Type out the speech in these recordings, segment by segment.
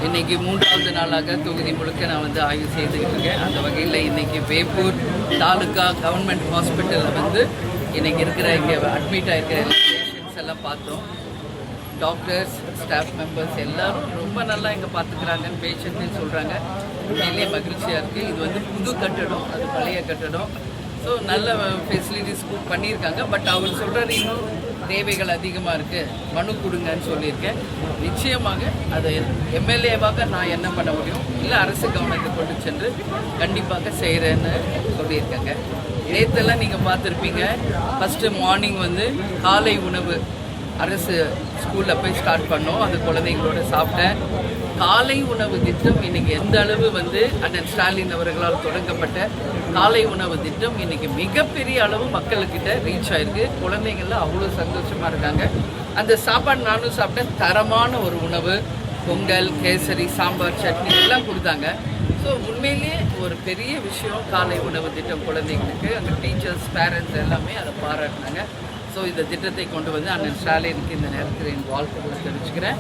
இன்றைக்கி 3வது நாளாக தொகுதி முழுக்க நான் வந்து ஆய்வு செய்துக்கிட்டு இருக்கேன். அந்த வகையில் இன்றைக்கி வேப்பூர் தாலுக்கா கவர்மெண்ட் ஹாஸ்பிட்டலில் வந்து இன்றைக்கி இருக்கிற இங்கே அட்மிட் ஆகிருக்கிற எல்லா பேஷண்ட்ஸ் எல்லாம் பார்த்தோம். டாக்டர்ஸ், ஸ்டாஃப் மெம்பர்ஸ் எல்லோரும் ரொம்ப நல்லா இங்கே பார்த்துக்கிறாங்கன்னு பேஷண்ட்னு சொல்கிறாங்க. உண்மையிலேயே மகிழ்ச்சியாக இருக்குது. இது வந்து புது கட்டடம், அது பழைய கட்டடம். ஸோ நல்ல ஃபெசிலிட்டிஸ் பண்ணியிருக்காங்க. பட் அவர் சொல்கிறாரு இன்னும் தேவைகள் அதிகமாக இருக்குது, மனு கொடுங்கன்னு சொல்லியிருக்கேன். நிச்சயமாக அதை எம்எல்ஏவாக நான் என்ன பண்ண முடியும், இல்லை அரசு கவனத்துக்கு கொண்டு சென்று கண்டிப்பாக செய்கிறேன்னு சொல்லியிருக்கேங்க. நேற்றெல்லாம் நீங்கள் பார்த்துருப்பீங்க. ஃபஸ்ட்டு மார்னிங் வந்து காலை உணவு அரசு ஸ்கூலில் போய் ஸ்டார்ட் பண்ணோம். அது குழந்தைங்களோட சாப்பிட்டேன். காலை உணவு திட்டம் இன்றைக்கி எந்த அளவு வந்து அண்ணன் ஸ்டாலின் அவர்களால் தொடங்கப்பட்ட காலை உணவு திட்டம் இன்றைக்கி மிகப்பெரிய அளவு மக்கள்கிட்ட ரீச் ஆகிருக்கு. குழந்தைங்கள்லாம் அவ்வளோ சந்தோஷமாக இருக்காங்க. அந்த சாப்பாடு நானும் சாப்பிட்டேன். தரமான ஒரு உணவு, பொங்கல், கேசரி, சாம்பார், சட்னி எல்லாம் கொடுத்தாங்க. ஸோ உண்மையிலேயே ஒரு பெரிய விஷயம் காலை உணவு திட்டம் குழந்தைங்களுக்கு. அங்கே டீச்சர்ஸ், பேரண்ட்ஸ் எல்லாமே அதை பாராட்டினாங்க. ஸோ இந்த திட்டத்தை கொண்டு வந்து அண்ணன் ஸ்டாலினுக்கு இந்த நேரத்தில் என் வாழ்த்துக்களை தெரிவிச்சுக்கிறேன்.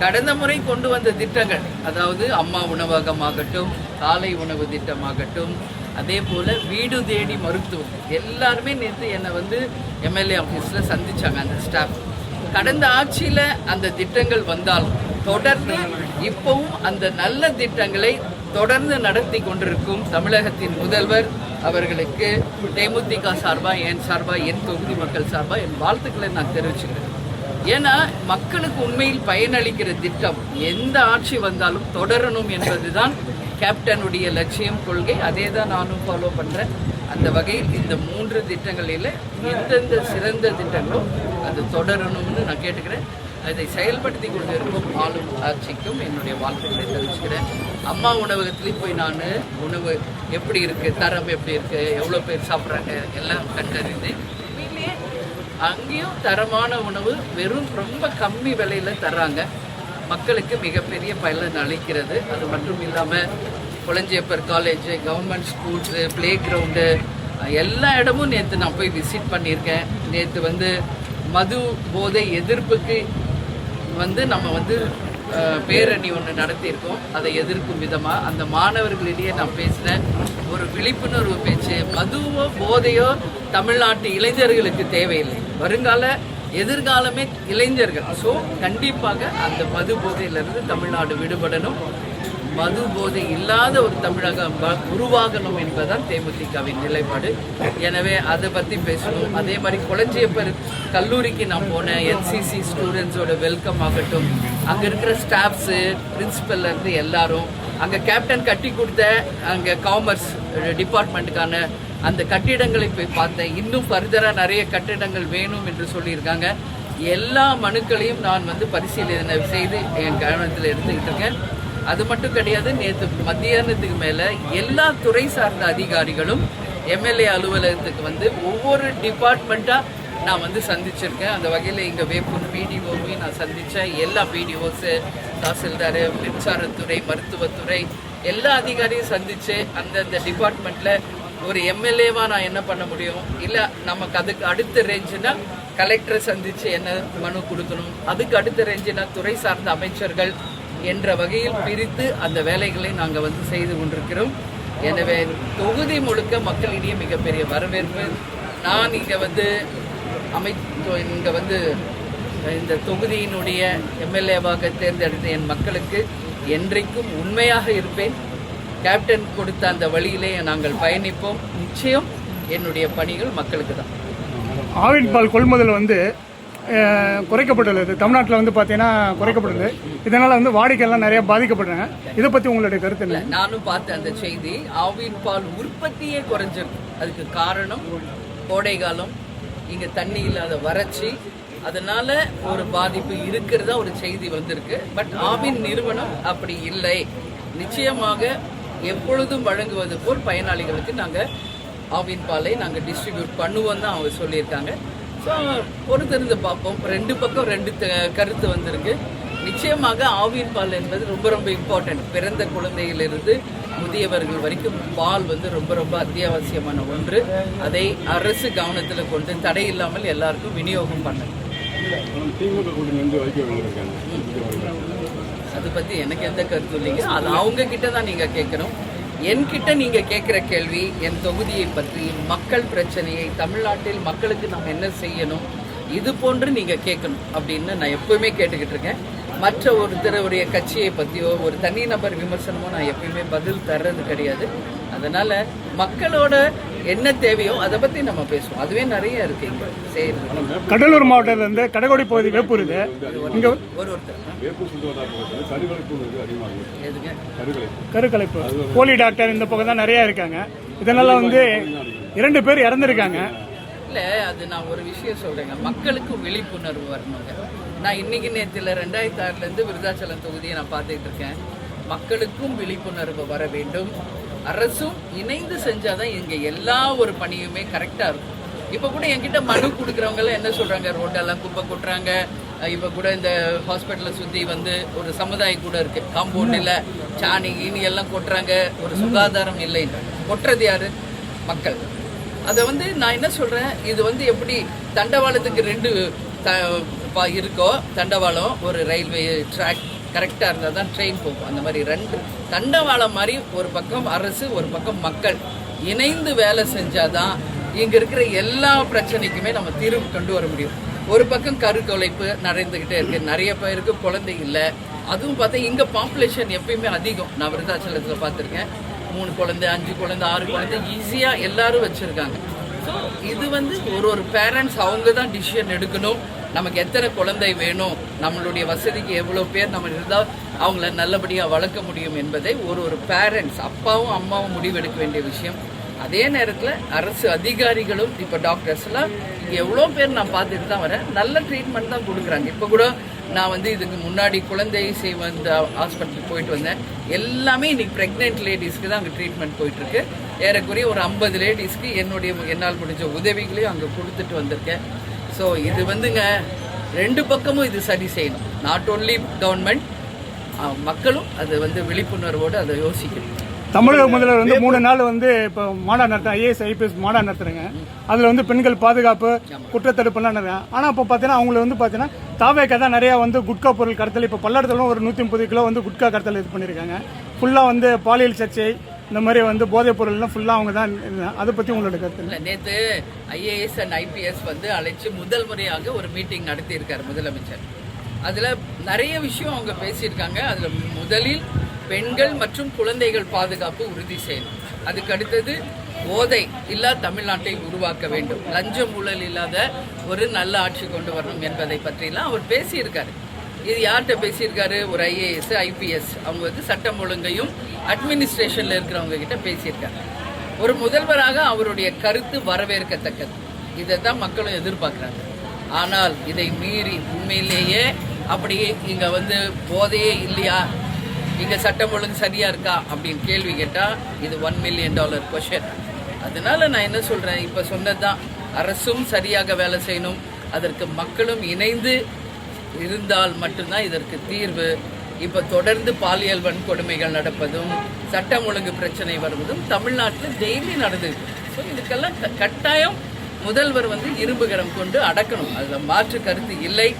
கடந்த முறை கொண்டு வந்த திட்டங்கள், அதாவது அம்மா உணவகமாகட்டும், காலை உணவு திட்டமாகட்டும், அதே போல் வீடு தேடி மருத்துவம், எல்லாருமே நேற்று என்னை வந்து எம்எல்ஏ ஆஃபீஸில் சந்தித்தாங்க அந்த ஸ்டாஃப். கடந்த ஆட்சியில் அந்த திட்டங்கள் வந்தாலும் தொடர்ந்து இப்போவும் அந்த நல்ல திட்டங்களை தொடர்ந்து நடத்தி கொண்டிருக்கும் தமிழகத்தின் முதல்வர் அவர்களுக்கு தேமுதிக சார்பாக, என் சார்பாக, என் தொகுதி மக்கள் சார்பாக என் வாழ்த்துக்களை நான் தெரிவிச்சுக்கிறேன். ஏன்னா மக்களுக்கு உண்மையில் பயனளிக்கிற திட்டம் எந்த ஆட்சி வந்தாலும் தொடரணும் என்பது தான் கேப்டனுடைய லட்சியம், கொள்கை. அதே தான் நானும் ஃபாலோ பண்ணுறேன். அந்த வகையில் இந்த 3 திட்டங்களில் எந்தெந்த சிறந்த திட்டங்களோ அது தொடரணும்னு நான் கேட்டுக்கிறேன். அதை செயல்படுத்தி கொண்டு இருக்கும் ஆளும் ஆட்சிக்கும் என்னுடைய வாழ்த்துக்களை தெரிவிச்சுக்கிறேன். அம்மா உணவகத்துலேயும் போய் நான் உணவு எப்படி இருக்குது, தரம் எப்படி இருக்குது, எவ்வளோ பேர் சாப்பிட்றாங்க எல்லாம் கண்டறிந்தேன். உண்மையிலேயே அங்கேயும் தரமான உணவு வெறும் ரொம்ப கம்மி விலையில் தர்றாங்க. மக்களுக்கு மிகப்பெரிய பலன் அளிக்கிறது. அது மட்டும் இல்லாமல் Kolanjiappar college, government schools, play ground எல்லா இடமும் நேற்று நான் போய் விசிட் பண்ணியிருக்கேன். நேற்று வந்து மது போதை எதிர்ப்புக்கு வந்து நம்ம வந்து பேரணி ஒன்று நடத்தியிருக்கோம். அதை எதிர்க்கும் விதமாக அந்த மாணவர்களிடையே நான் பேசினேன். ஒரு விழிப்புணர்வு பேச்சு. மதுவோ போதையோ தமிழ்நாட்டு இளைஞர்களுக்கு தேவையில்லை. வருங்கால எதிர்காலமே இளைஞர்கள். ஸோ கண்டிப்பாக அந்த மது போதையிலிருந்து தமிழ்நாடு விடுபடணும். மது போதை இல்லாத ஒரு தமிழகம் உருவாகணும் என்பதுதான் தேமுதிகவின் நிலைப்பாடு. எனவே அதை பற்றி பேசணும். அதே மாதிரி கொளஞ்சியப்பர் கல்லூரிக்கு நான் போனேன். என்சிசி ஸ்டூடெண்ட்ஸோட வெல்கம் ஆகட்டும், அங்கே இருக்கிற ஸ்டாஃப்ஸு, பிரின்சிபல்லேருந்து எல்லாரும், அங்கே கேப்டன் கட்டி கொடுத்த அங்கே காமர்ஸ் டிபார்ட்மெண்ட்டுக்கான அந்த கட்டிடங்களை போய் பார்த்தேன். இன்னும் ஃபர்தராக நிறைய கட்டிடங்கள் வேணும் என்று சொல்லியிருக்காங்க. எல்லா மனுக்களையும் நான் வந்து பரிசீலனை செய்து என் கவனத்தில் எடுத்துக்கிட்டு இருக்கேன். அது மட்டும் கிடையாது, நேற்று மத்தியானத்துக்கு மேலே எல்லா துறை சார்ந்த அதிகாரிகளும் எம்எல்ஏ அலுவலகத்துக்கு வந்து ஒவ்வொரு டிபார்ட்மெண்ட்டாக நான் வந்து சந்திச்சிருக்கேன். அந்த வகையில் இங்கே வேப்பூர் பிடிஓவையும் நான் சந்தித்தேன். எல்லா பிடிஓஸு, தாசில்தார், மின்சாரத்துறை, மருத்துவத்துறை எல்லா அதிகாரியும் சந்தித்து அந்தந்த டிபார்ட்மெண்ட்டில் ஒரு எம்எல்ஏவாக நான் என்ன பண்ண முடியும், இல்லை நமக்கு அதுக்கு அடுத்த ரேஞ்சுனா கலெக்டரை சந்தித்து என்ன மனு கொடுக்கணும், அதுக்கு அடுத்த ரேஞ்சுனா துறை சார்ந்த அமைச்சர்கள் என்ற வகையில் பிரித்து அந்த வேலைகளை நாங்கள் வந்து செய்து கொண்டிருக்கிறோம். எனவே தொகுதி முழுக்க மக்களிடையே மிகப்பெரிய வரவேற்பு. நான் இங்கே வந்து இங்கே வந்து இந்த தொகுதியினுடைய எம்எல்ஏவாக தேர்ந்தெடுத்த என் மக்களுக்கு என்றைக்கும் உண்மையாக இருப்பேன். கேப்டன் கொடுத்த அந்த வழியிலே நாங்கள் பயணிப்போம். நிச்சயம் என்னுடைய பணிகள் மக்களுக்கு தான். ஆவின் பால் கொள்முதல் வந்து குறைக்கப்பட்டுள்ளது. தமிழ்நாட்டில் வந்து பார்த்தீங்கன்னா குறைக்கப்பட்டுள்ளது. இதனால் வந்து வாடிக்கையெல்லாம் நிறைய பாதிக்கப்படுறாங்க. இதை பற்றி உங்களுடைய கருத்து இல்லை? நானும் பார்த்தேன் அந்த செய்தி. ஆவின் பால் உற்பத்தியே குறைஞ்சிருக்கு. அதுக்கு காரணம் கோடை காலம், இங்கே தண்ணி இல்லாத வறட்சி, அதனால ஒரு பாதிப்பு இருக்கிறதா ஒரு செய்தி வந்திருக்கு. பட் ஆவின் நிறுவனம் அப்படி இல்லை. நிச்சயமாக எப்பொழுதும் வழங்குவது போல் பயனாளிகளுக்கு நாங்கள் ஆவின் பாலை நாங்கள் டிஸ்ட்ரிபியூட் பண்ணுவோம் தான் அவங்க சொல்லியிருக்காங்க. ஸோ பொறுத்திருந்து பார்ப்போம். 2 பக்கம் 2 கருத்து வந்திருக்கு. நிச்சயமாக ஆவின் பால் என்பது ரொம்ப ரொம்ப இம்பார்ட்டன்ட். பிறந்த குழந்தையிலிருந்து முதியவர்கள் வரைக்கும் பால் வந்து ரொம்ப ரொம்ப அத்தியாவசியமான ஒன்று. அதை அரசு கவனத்தில் கொண்டு தடை இல்லாமல் எல்லாருக்கும் விநியோகம் பண்ணணும். அதை பற்றி எனக்கு எந்த கருத்து இல்லைங்க. அது அவங்க கிட்ட தான் நீங்கள் கேட்கணும். என்கிட்ட நீங்கள் கேட்குற கேள்வி என் தொகுதியை பற்றி, மக்கள் பிரச்சனையை, தமிழ்நாட்டில் மக்களுக்கு நாம் என்ன செய்யணும், இது போன்று நீங்கள் கேட்கணும் அப்படின்னு நான் எப்பவுமே கேட்டுக்கிட்டு இருக்கேன். மற்ற ஒருத்தருடைய கட்சியை பற்றியோ ஒரு தனிநபர் விமர்சனமோ நான் எப்பயுமே பதில் தர்றது கிடையாது. அதனால் மக்களோட என்ன தேவையோ அதை பற்றி நம்ம பேசுவோம். அதுவே நிறைய இருக்கு இங்கே செய்யறது. கடலூர் மாவட்டத்திலேருந்து கடகோடி பகுதி வேப்பூர் இது இங்கே ஒருத்தர் எதுங்க கருக்கலைப்பு போலி டாக்டர் இந்த பக்கம் தான் நிறையா இருக்காங்க. இதனால வந்து 2 பேர் இறந்துருக்காங்க. இல்லை, அது நான் ஒரு விஷயம் சொல்கிறேங்க, மக்களுக்கு விழிப்புணர்வு வரணுங்க. நான் இன்னைக்கு நேரத்தில் 2006 விருதாச்சலம் தொகுதியை நான் பார்த்துட்டு இருக்கேன். மக்களுக்கும் விழிப்புணர்வு வர வேண்டும். அரசும் இணைந்து செஞ்சாதான் இங்கே எல்லா ஒரு பணியுமே கரெக்டாக இருக்கும். இப்போ கூட என்கிட்ட மனு கொடுக்குறவங்கலாம் என்ன சொல்கிறாங்க, ரோட்டெல்லாம் குப்பை கொட்டுறாங்க. இப்போ கூட இந்த ஹாஸ்பிட்டலை சுற்றி வந்து ஒரு சமுதாயம் கூட இருக்குது, காம்பவுண்டில் சாணி கீனி எல்லாம் கொட்டுறாங்க. ஒரு சுகாதாரம் இல்லைன்றாங்க. கொட்டுறது யார்? மக்கள். அதை வந்து நான் என்ன சொல்கிறேன், இது வந்து எப்படி தண்டவாளத்துக்கு 2 இருக்கோ, தண்டவாளம் ஒரு ரயில்வே ட்ராக் கரெக்டாக இருந்தால் தான் ட்ரெயின் போகும். அந்த மாதிரி 2 தண்டவாளம் மாதிரி ஒரு பக்கம் அரசு, ஒரு பக்கம் மக்கள் இணைந்து வேலை செஞ்சாதான் இங்கே இருக்கிற எல்லா பிரச்சனைக்குமே நம்ம தீர்வு கொண்டு வர முடியும். ஒரு பக்கம் கருக்கொலைப்பு நடந்துக்கிட்டே இருக்குது, நிறைய பேருக்கு குழந்தை இல்லை. அதுவும் பார்த்தா இங்கே பாப்புலேஷன் எப்பயுமே அதிகம். நான் விருதாச்சலத்தில் பார்த்துருக்கேன், 3 குழந்தை, 5 குழந்தை, 6 குழந்தை ஈஸியாக எல்லாரும் வச்சுருக்காங்க. ஸோ இது வந்து ஒரு பேரண்ட்ஸ் அவங்க தான் டிசிஷன் எடுக்கணும். நமக்கு எத்தனை குழந்தை வேணும், நம்மளுடைய வசதிக்கு எவ்வளோ பேர் நம்ம இருந்தால் அவங்கள நல்லபடியாக வளர்க்க முடியும் என்பதை ஒரு பேரண்ட்ஸ், அப்பாவும் அம்மாவும் முடிவெடுக்க வேண்டிய விஷயம். அதே நேரத்தில் அரசு அதிகாரிகளும், இப்போ டாக்டர்ஸ்லாம் இங்கே எவ்வளோ பேர் நான் பார்த்துட்டு தான் வரேன், நல்ல ட்ரீட்மெண்ட் தான் கொடுக்குறாங்க. இப்போ கூட நான் வந்து இதுக்கு முன்னாடி குழந்தை சேவந்த ஹாஸ்பிட்டலுக்கு போயிட்டு வந்தேன். எல்லாமே இன்னைக்கு ப்ரெக்னென்ட் லேடிஸ்க்கு தான் அங்கே ட்ரீட்மெண்ட் போயிட்டுருக்கு. ஏறக்குறைய ஒரு 50 லேடிஸ்க்கு என்னால் முடிஞ்ச உதவிகளையும் அங்கே கொடுத்துட்டு வந்திருக்கேன். ஸோ இது வந்துங்க 2 பக்கமும் இது சரி செய்யணும். நாட் ஓன்லி கவர்மெண்ட், மக்களும் அது வந்து விழிப்புணர்வோடு அதை யோசிக்கணும். தமிழக முதல்வர் வந்து 3 நாள் வந்து இப்போ மாநாடு நடத்த IAS IPS மாநாடு நடத்துறேங்க. அதில் வந்து பெண்கள் பாதுகாப்பு, குற்றத்தடுப்புலாம் நடத்துறேன். ஆனால் இப்போ பார்த்தீங்கன்னா அவங்கள வந்து பார்த்தீங்கன்னா தாவேக்கா தான் நிறையா வந்து குட்கா பொருள் கடத்தல், இப்போ பல்லடத்துல ஒரு 130 கிலோ வந்து குட்கா கடத்தல் இது பண்ணியிருக்காங்க. ஃபுல்லாக வந்து பாலியல் சர்ச்சை, இந்த மாதிரி வந்து போதைப் பொருள்லாம் ஃபுல்லாக அவங்க தான். அதை பற்றி உங்களோட கருத்து இல்லை? நேற்று IAS and IPS வந்து அழைச்சி முதல் முறையாக ஒரு மீட்டிங் நடத்தியிருக்காரு முதலமைச்சர். அதில் நிறைய விஷயம் அவங்க பேசியிருக்காங்க. அதில் முதலில் பெண்கள் மற்றும் குழந்தைகள் பாதுகாப்பு உறுதி செய்யணும். அதுக்கு அடுத்தது போதை இல்லா தமிழ்நாட்டை உருவாக்க வேண்டும், லஞ்சம் ஊழல் இல்லாத ஒரு நல்ல ஆட்சி கொண்டு வரணும் என்பதை பற்றிலாம் அவர் பேசியிருக்காரு. இது யார்கிட்ட பேசியிருக்காரு? ஒரு IAS IPS, அவங்க வந்து சட்டம் ஒழுங்கையும் அட்மினிஸ்ட்ரேஷனில் இருக்கிறவங்க கிட்ட பேசியிருக்காரு. ஒரு முதல்வராக அவருடைய கருத்து வரவேற்கத்தக்கது. இதை தான் மக்களும் எதிர்பார்க்குறாங்க. ஆனால் இதை மீறி உண்மையிலேயே அப்படியே இங்கே வந்து போதையே இல்லையா, இங்கே சட்டம் ஒழுங்கு சரியாக இருக்கா அப்படின்னு கேள்வி கேட்டால் இது $1 million கொஷன். அதனால நான் என்ன சொல்கிறேன், இப்போ சொன்னது தான், அரசும் சரியாக வேலை செய்யணும், அதற்கு மக்களும் இணைந்து இருந்தால் மட்டும்தான் இதற்கு தீர்வு. இப்போ தொடர்ந்து பாலியல் வன்கொடுமைகள் நடப்பதும், சட்டம் ஒழுங்கு பிரச்சனை வருவதும் தமிழ்நாட்டில் டெய்லி நடந்துருக்கு. ஸோ இதுக்கெல்லாம் கட்டாயம் முதல்வர் வந்து இரும்புகரம் கொண்டு அடக்கணும். அதில் மாற்று கருத்து இல்லை.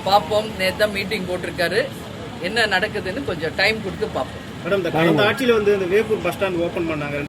பார்ப்போம். நேற்று தான் மீட்டிங் போட்டிருக்காரு, என்ன நடக்குதுன்னு கொஞ்சம் டைம் கொடுத்து பார்ப்போம். மேடம், இந்த கடந்த ஆட்சியில் வந்து இந்த வேப்பூர் பஸ் ஸ்டாண்ட் ஓப்பன் பண்ணாங்க.